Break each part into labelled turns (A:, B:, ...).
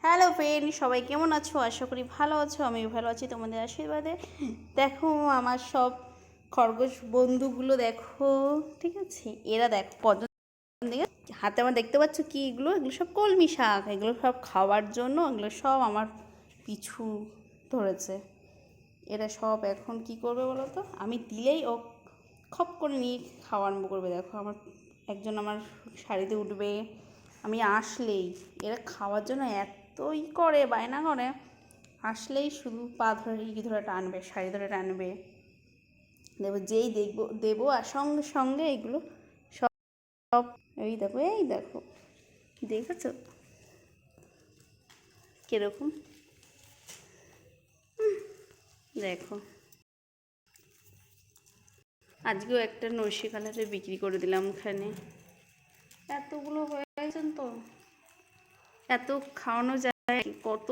A: Hello friend, সবাই কেমন আছো? আশা করি ভালো আছো। আমিও ভালো আছি তোমাদের আশীর্বাদে। দেখো আমার সব খরগোশ বন্ধুগুলো দেখো, ঠিক আছে? এরা দেখো কজন দিকে হাতে আমার দেখতে পাচ্ছ কি এগুলো? এগুলো সব কলমি শাক, এগুলো সব খাওয়ার জন্য এগুলো সব আমার পিছু ধরেছে। এরা সব এখন কি করবে বলো তো? আমি দিলেই ও খপ করে নিয়ে খাওয়া আরম্ভ করবে। দেখো আমার একজন আমার শাড়িতে উঠবে, আমি আসলেই এরা খাওয়ার জন্য এতই করে, বায়না করে। আসলেই শুধু পা ধরে ধরে টানবে, শাড়ি ধরে টানবে। দেবো যেই দেখবো দেবো, আর সঙ্গে সঙ্গে এগুলো সব সব এই দেখো দেখেছো কিরকম? দেখো আজকেও একটা নৈশি কালারে বিক্রি করে দিলাম এখানে। এতগুলো হয়ে গেছেন তো, এত খাওয়ানো যায়? কত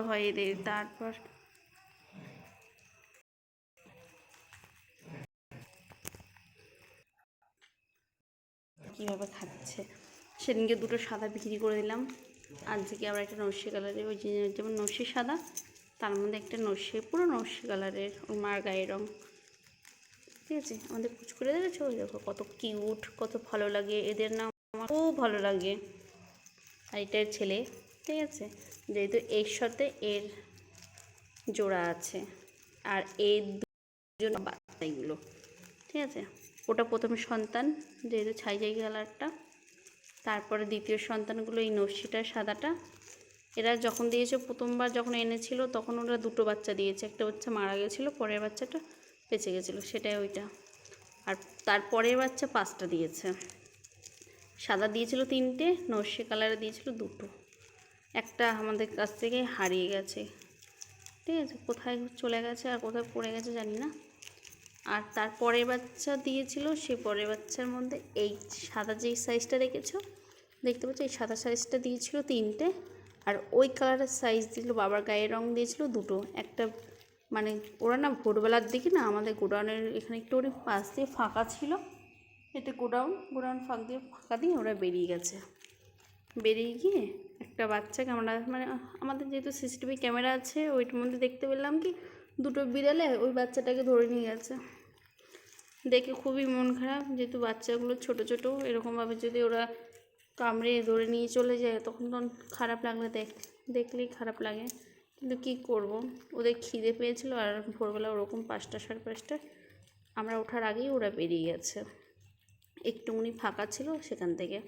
A: হয় এদের। তারপর কীভাবে খাচ্ছে। সেদিনকে দুটো সাদা বিক্রি করে দিলাম, আজকে আবার একটা নস্যি কালারের, ওই যেমন নস্যি সাদা তার মধ্যে একটা নস্যি, পুরো নস্যি কালারের, ওর মার গায়ের রঙ। ঠিক আছে, আমাদের কুচ করে দেখেছো? ওই দেখো কত কিউট, কত ভালো লাগে এদের নাম, আমার খুব ভালো লাগে। আর এটার ছেলে, ঠিক আছে, যেহেতু এর সাথে এর জোড়া আছে, আর এর দুজন বাচ্চা এগুলো, ঠিক আছে। ওটা প্রথম সন্তান, যেহেতু ছাই কালারটা। তারপরে দ্বিতীয় সন্তানগুলো এই নস্যিটা সাদাটা। এরা যখন দিয়েছে প্রথমবার যখন এনেছিল তখন ওরা দুটো বাচ্চা দিয়েছে, একটা বাচ্চা মারা গেছিলো, পরের বাচ্চাটা বেঁচে গেছিলো, সেটাই ওইটা। আর তারপরের বাচ্চা 5টা দিয়েছে। সাদা দিয়েছিল 3টে, নস্যি কালারে দিয়েছিল 2টো। একটা আমাদের কাছ থেকে হারিয়ে গেছে, ঠিক আছে, কোথায় চলে গেছে আর কোথায় পড়ে গেছে জানি না। আর তার পরের বাচ্চা দিয়েছিল, সেই পরের বাচ্চার মধ্যে এই সাদা যেই সাইজটা রেখেছো দেখতে পাচ্ছ, এই সাদা সাইজটা দিয়েছিল 3টে, আর ওই কালারের সাইজ দিল বাবার গায়ের রং দিয়েছিল 2টো। একটা মানে ওরা না ভোরবেলার দিকে না আমাদের গোডাউনের এখানে একটু ওর পাশ দিয়ে ফাঁকা ছিল, এটা গোডাউন ফাঁকা দিয়ে ওরা বেরিয়ে গেছে। বেরিয়ে গিয়ে একটা বাচ্চাকে আমরা মানে আমাদের যেহেতু সিসিটিভি ক্যামেরা আছে ওইটার মধ্যে দেখতে পেলাম কি দুটো বিড়ালে ওই বাচ্চাটাকে ধরে নিয়ে গেছে। দেখে খুবই মন খারাপ, যেহেতু বাচ্চাগুলো ছোট ছোট, এরকমভাবে যদি ওরা কামড়ে ধরে নিয়ে চলে যায় তখন তো খারাপ লাগলে দেখলেই খারাপ লাগে। কিন্তু কী করব, ওদের খিদে পেয়েছিল, আর ভোরবেলা ওরকম 5টা 5:30 আমরা ওঠার আগেই ওরা বেরিয়ে গেছে। একটুখানি ফাঁকা ছিল সেখান থেকে।